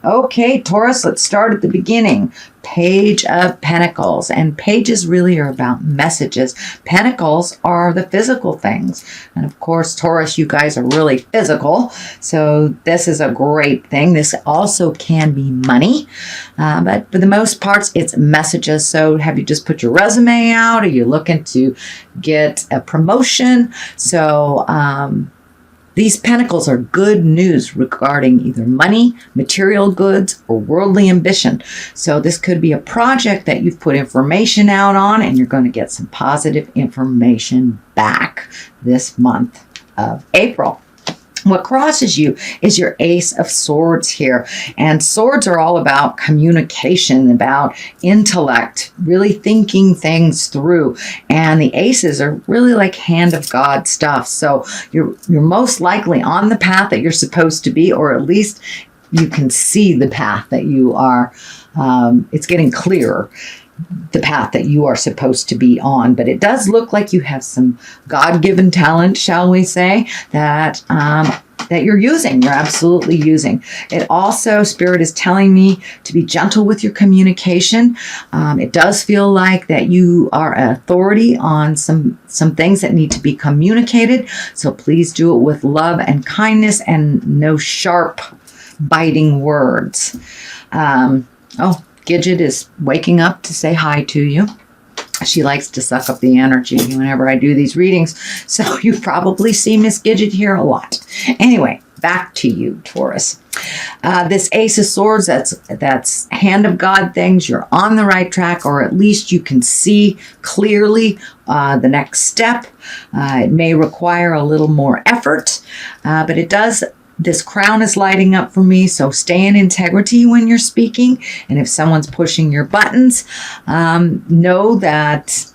Okay, Taurus, let's start at the beginning. Page of Pentacles. And pages really are about messages. Pentacles are the physical things. And of course, Taurus, you guys are really physical. So this is a great thing. This also can be money. But for the most part, it's messages. So have you just put your resume out? Are you looking to get a promotion? So, these pentacles are good news regarding either money, material goods, or worldly ambition. So this could be a project that you've put information out on, and you're going to get some positive information back this month of April. What crosses you is your Ace of Swords here. And swords are all about communication, about intellect, really thinking things through. And the aces are really like hand of God stuff. So you're most likely on the path that you're supposed to be, or at least you can see the path that you are. It's getting clearer, the path that you are supposed to be on. But it does look like you have some God-given talent, shall we say, that you're using. You're absolutely using. It also, Spirit is telling me to be gentle with your communication. It does feel like that you are an authority on some things that need to be communicated. So please do it with love and kindness and no sharp, biting words. Gidget is waking up to say hi to you. She likes to suck up the energy whenever I do these readings. So you probably see Miss Gidget here a lot. Anyway, back to you, Taurus. This Ace of Swords, that's hand of God things. You're on the right track, or at least you can see clearly the next step. It may require a little more effort, but it does. This crown is lighting up for me, so stay in integrity when you're speaking. And if someone's pushing your buttons, know that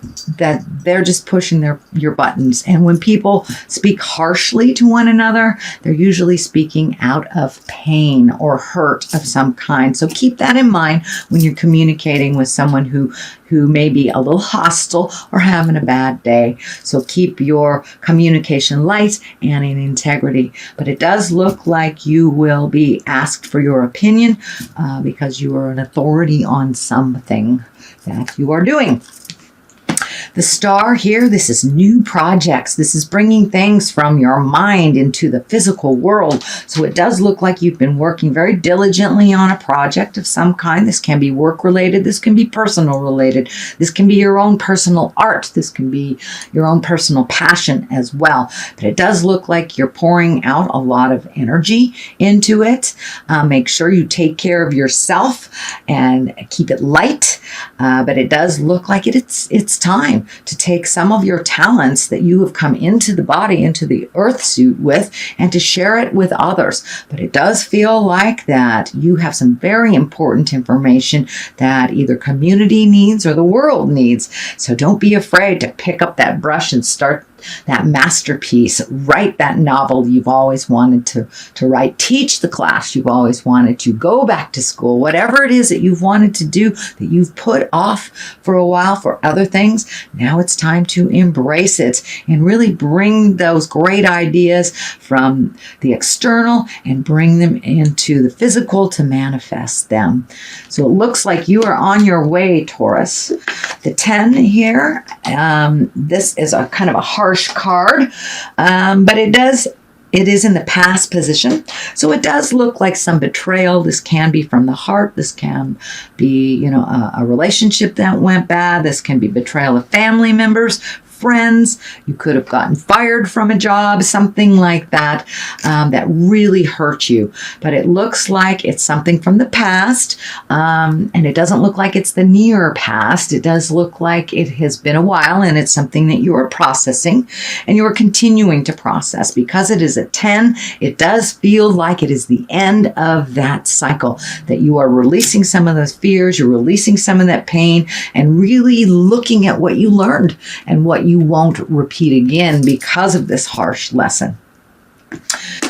they're just pushing your buttons. And when people speak harshly to one another, they're usually speaking out of pain or hurt of some kind. So keep that in mind when you're communicating with someone who may be a little hostile or having a bad day. So keep your communication light and in integrity. But it does look like you will be asked for your opinion because you are an authority on something that you are doing. The star here, this is new projects. This is bringing things from your mind into the physical world. So it does look like you've been working very diligently on a project of some kind. This can be work related. This can be personal related. This can be your own personal art. This can be your own personal passion as well. But it does look like you're pouring out a lot of energy into it. Make sure you take care of yourself and keep it light. But it does look like it's time to take some of your talents that you have come into the body, into the earth suit with, and to share it with others. But it does feel like that you have some very important information that either community needs or the world needs. So don't be afraid to pick up that brush and start that masterpiece. Write that novel you've always wanted to write. Teach the class you've always wanted to. Go back to school. Whatever it is that you've wanted to do that you've put off for a while for other things, now it's time to embrace it and really bring those great ideas from the external and bring them into the physical to manifest them. So it looks like you are on your way, Taurus. The 10 here, this is a kind of a harsh card, but it is in the past position. So it does look like some betrayal. This can be from the heart. This can be, a relationship that went bad. This can be betrayal of family members, friends. You could have gotten fired from a job, something like that, that really hurt you. But it looks like it's something from the past, and it doesn't look like it's the near past. It does look like it has been a while, and it's something that you are processing, and you are continuing to process. Because it is a 10, it does feel like it is the end of that cycle, that you are releasing some of those fears, you're releasing some of that pain, and really looking at what you learned and what you won't repeat again because of this harsh lesson.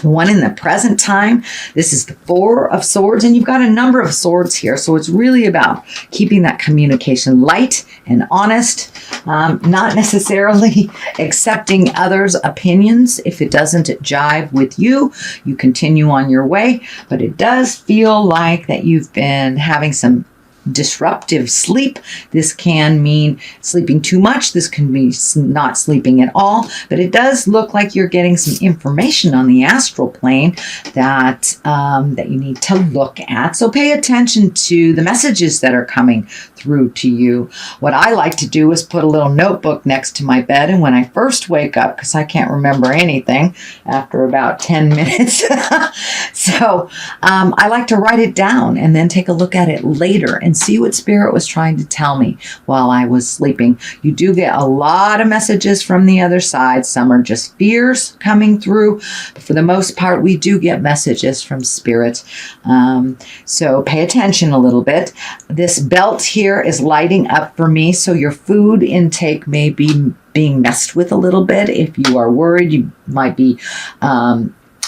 The one in the present time, this is the Four of Swords, and you've got a number of swords here. So it's really about keeping that communication light and honest, not necessarily accepting others' opinions. If it doesn't jive with you, you continue on your way. But it does feel like that you've been having some disruptive sleep. This can mean sleeping too much. This can be not sleeping at all, but it does look like you're getting some information on the astral plane that that you need to look at. So pay attention to the messages that are coming through to you. What I like to do is put a little notebook next to my bed, and when I first wake up, because I can't remember anything after about 10 minutes, so I like to write it down and then take a look at it later and see what Spirit was trying to tell me while I was sleeping. You do get a lot of messages from the other side. Some are just fears coming through, but for the most part, we do get messages from Spirit. So pay attention a little bit. This belt here is lighting up for me, so your food intake may be being messed with a little bit. If you are worried, you might be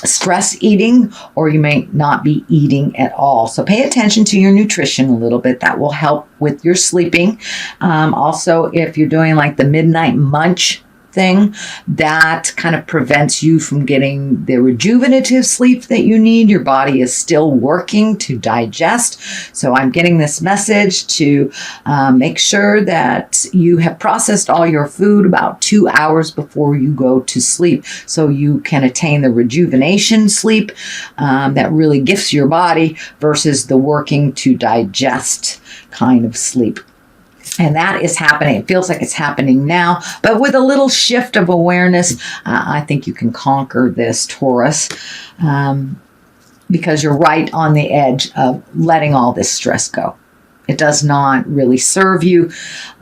stress eating, or you may not be eating at all. So pay attention to your nutrition a little bit. That will help with your sleeping. Also, if you're doing like the midnight munch thing, that kind of prevents you from getting the rejuvenative sleep that you need. Your body is still working to digest. So I'm getting this message to make sure that you have processed all your food about 2 hours before you go to sleep, so you can attain the rejuvenation sleep that really gifts your body versus the working to digest kind of sleep. And that is happening. It feels like it's happening now, but with a little shift of awareness, I think you can conquer this, Taurus, because you're right on the edge of letting all this stress go. It does not really serve you,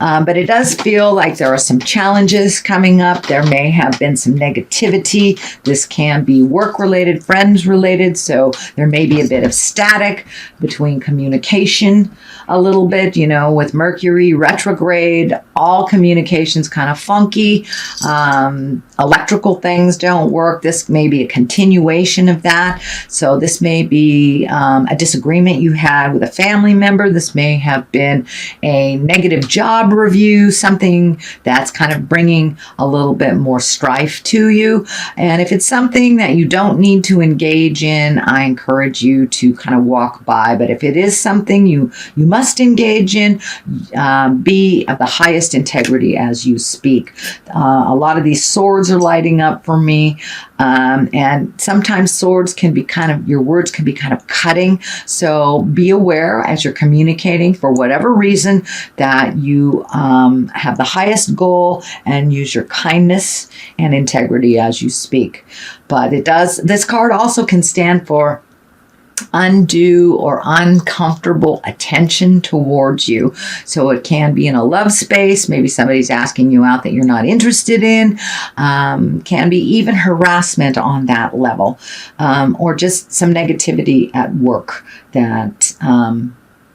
but it does feel like there are some challenges coming up. There may have been some negativity. This can be work-related, friends-related, so there may be a bit of static between communication a little bit, you know, with Mercury retrograde, all communication's kind of funky. Electrical things don't work. This may be a continuation of that. So this may be a disagreement you had with a family member. This may have been a negative job review, something that's kind of bringing a little bit more strife to you. And if it's something that you don't need to engage in, I encourage you to kind of walk by. But if it is something you must engage in, be of the highest integrity as you speak. A lot of these swords are lighting up for me. And sometimes swords can be your words can be kind of cutting. So be aware as you're communicating, for whatever reason, that you have the highest goal, and use your kindness and integrity as you speak. But this card also can stand for undue or uncomfortable attention towards you. So it can be in a love space. Maybe somebody's asking you out that you're not interested in. Can be even harassment on that level, or just some negativity at work that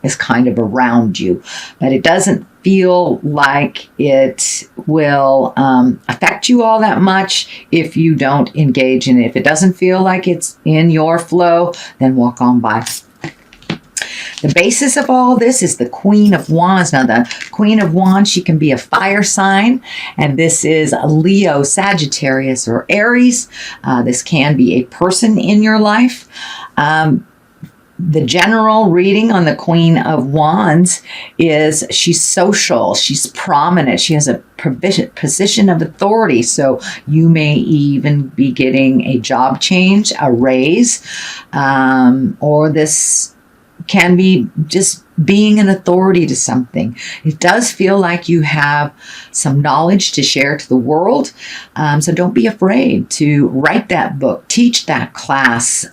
is kind of around you. But it doesn't feel like it will affect you all that much if you don't engage in it. If it doesn't feel like it's in your flow, then walk on by. The basis of all this is the Queen of Wands. Now, the Queen of Wands, she can be a fire sign, and this is a Leo, Sagittarius, or Aries. This can be a person in your life. The general reading on the Queen of Wands is she's social, she's prominent, she has a position of authority. So you may even be getting a job change, a raise, or this can be just being an authority to something. It does feel like you have some knowledge to share to the world. So don't be afraid to write that book, teach that class,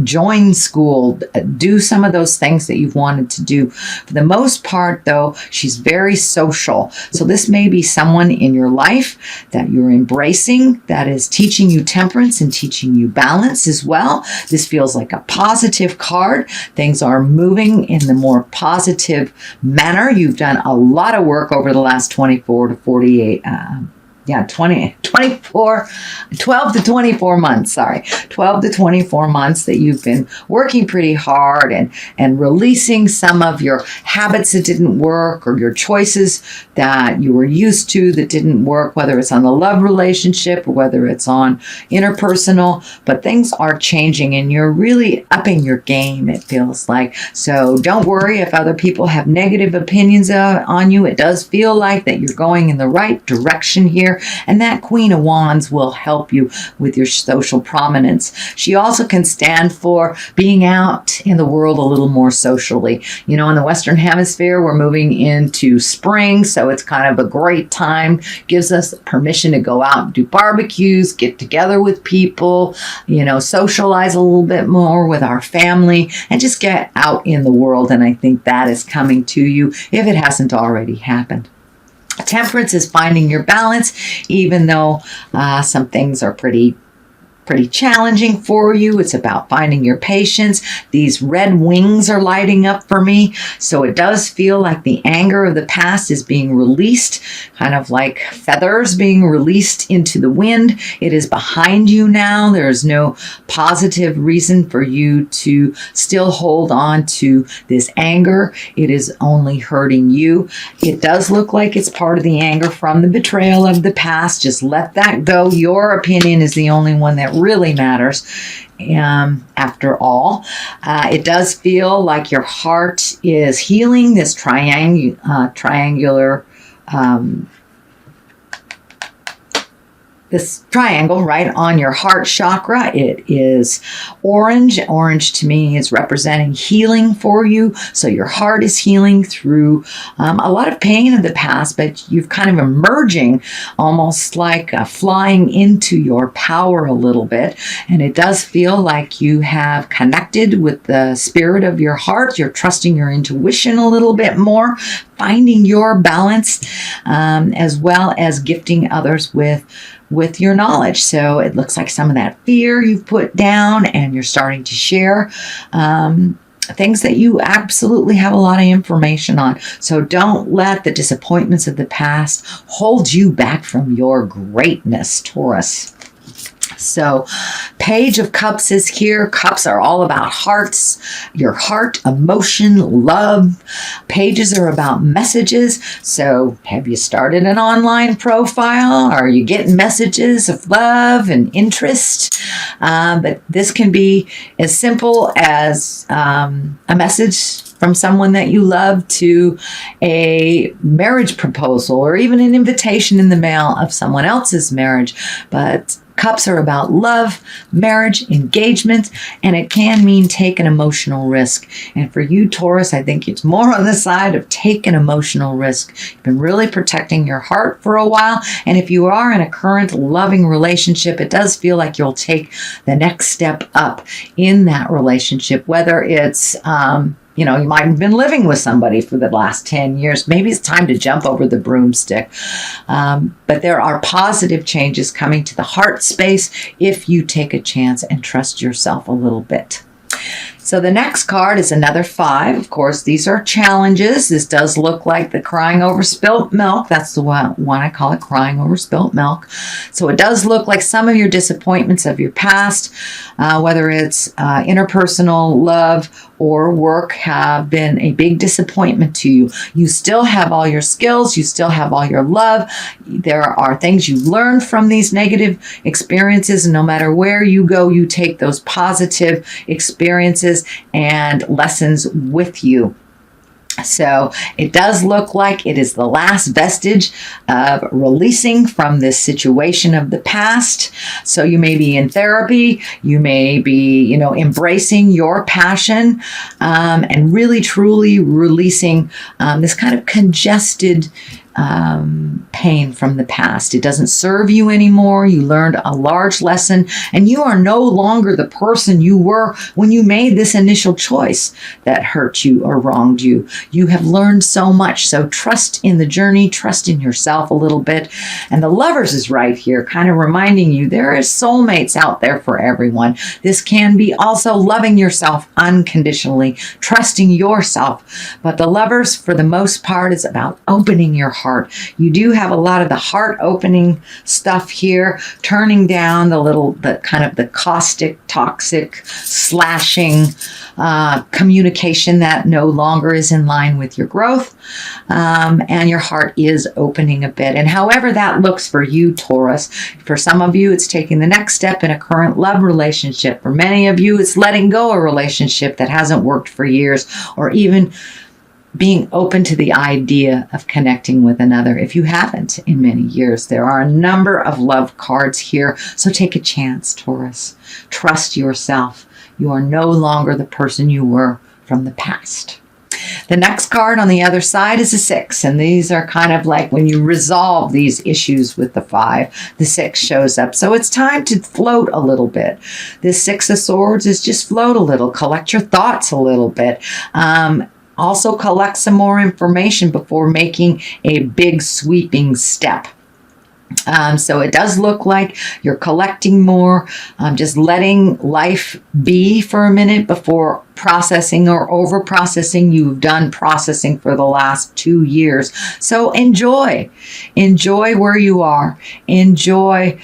join school, do some of those things that you've wanted to do. For the most part, though, she's very social. So this may be someone in your life that you're embracing, that is teaching you temperance and teaching you balance as well. This feels like a positive card. Things are moving in the more positive manner. You've done a lot of work over the last 24 to 48 12 to 24 months, sorry, 12 to 24 months that you've been working pretty hard and releasing some of your habits that didn't work or your choices that you were used to that didn't work, whether it's on the love relationship or whether it's on interpersonal, but things are changing and you're really upping your game, it feels like. So don't worry if other people have negative opinions on you. It does feel like that you're going in the right direction here, and that Queen of Wands will help you with your social prominence. She also can stand for being out in the world a little more socially. You know, in the Western Hemisphere, we're moving into spring, so it's kind of a great time. Gives us permission to go out and do barbecues, get together with people, you know, socialize a little bit more with our family, and just get out in the world. And I think that is coming to you if it hasn't already happened. Temperance is finding your balance, even though some things are pretty challenging for you. It's about finding your patience. These red wings are lighting up for me. So it does feel like the anger of the past is being released, kind of like feathers being released into the wind. It is behind you now. There's no positive reason for you to still hold on to this anger. It is only hurting you. It does look like it's part of the anger from the betrayal of the past. Just let that go. Your opinion is the only one that really matters. After all, it does feel like your heart is healing. This triangular this triangle right on your heart chakra. It is orange. Orange to me is representing healing for you. So your heart is healing through a lot of pain of the past, but you've kind of emerging almost like flying into your power a little bit. And it does feel like you have connected with the spirit of your heart. You're trusting your intuition a little bit more, finding your balance, as well as gifting others with your knowledge. So it looks like some of that fear you've put down and you're starting to share things that you absolutely have a lot of information on. So don't let the disappointments of the past hold you back from your greatness, Taurus. So Page of Cups is here. Cups are all about hearts, your heart, emotion, love. Pages are about messages. So have you started an online profile? Are you getting messages of love and interest? But this can be as simple as a message from someone that you love to a marriage proposal or even an invitation in the mail of someone else's marriage. But Cups are about love, marriage, engagement, and it can mean take an emotional risk. And for you, Taurus, I think it's more on the side of take an emotional risk. You've been really protecting your heart for a while, and if you are in a current loving relationship, it does feel like you'll take the next step up in that relationship, whether it's you might have been living with somebody for the last 10 years. Maybe it's time to jump over the broomstick. But there are positive changes coming to the heart space if you take a chance and trust yourself a little bit. So the next card is another 5. Of course, these are challenges. This does look like the crying over spilt milk. That's the one I call it, crying over spilt milk. So it does look like some of your disappointments of your past, whether it's interpersonal love or work, have been a big disappointment to you. You still have all your skills. You still have all your love. There are things you learned from these negative experiences. And no matter where you go, you take those positive experiences and lessons with you. So it does look like it is the last vestige of releasing from this situation of the past. So you may be in therapy, you may be, embracing your passion, and really truly releasing this kind of congested pain from the past. It doesn't serve you anymore. You learned a large lesson, and you are no longer the person you were when you made this initial choice that hurt you or wronged you. You have learned so much. So trust in the journey, trust in yourself a little bit. And the Lovers is right here, kind of reminding you there is soulmates out there for everyone. This can be also loving yourself unconditionally, trusting yourself. But the Lovers, for the most part, is about opening your heart heart. You do have a lot of the heart opening stuff here, turning down the kind of the caustic, toxic, slashing communication that no longer is in line with your growth. And your heart is opening a bit. And however that looks for you, Taurus, for some of you, it's taking the next step in a current love relationship. For many of you, it's letting go a relationship that hasn't worked for years, or even being open to the idea of connecting with another if you haven't in many years. There are a number of love cards here, so take a chance, Taurus. Trust yourself. You are no longer the person you were from the past. The next card on the other side is a 6, and these are kind of like when you resolve these issues with the 5, the 6 shows up. So it's time to float a little bit. This 6 of Swords is just float a little, collect your thoughts a little bit. Also collect some more information before making a big sweeping step. So it does look like you're collecting more, just letting life be for a minute before processing or over processing. You've done processing for the last 2 years. So enjoy where you are. Enjoy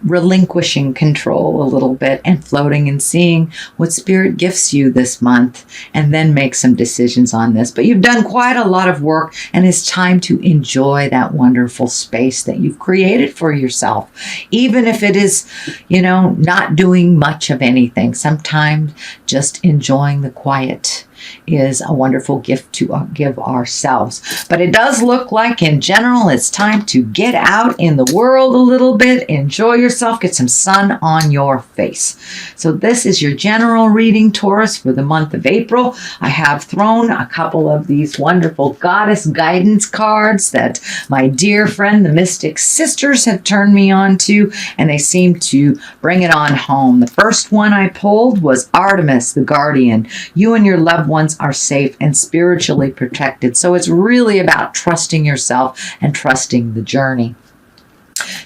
relinquishing control a little bit and floating and seeing what spirit gifts you this month, and then make some decisions on this. But you've done quite a lot of work, and it's time to enjoy that wonderful space that you've created for yourself. Even if it is, not doing much of anything, sometimes just enjoying the quiet is a wonderful gift to give ourselves. But it does look like in general it's time to get out in the world a little bit, enjoy yourself, get some sun on your face. So this is your general reading, Taurus, for the month of April. I have thrown a couple of these wonderful goddess guidance cards that my dear friend the Mystic Sisters have turned me on to, and they seem to bring it on home. The first one I pulled was Artemis, the Guardian. You and your loved ones are safe and spiritually protected. So it's really about trusting yourself and trusting the journey.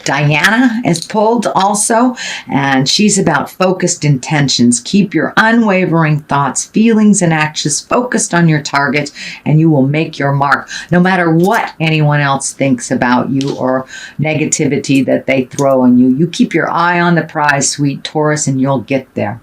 Diana is pulled also, and she's about focused intentions. Keep your unwavering thoughts, feelings, and actions focused on your target, and you will make your mark, no matter what anyone else thinks about you or negativity that they throw on you. You keep your eye on the prize, sweet Taurus, and you'll get there.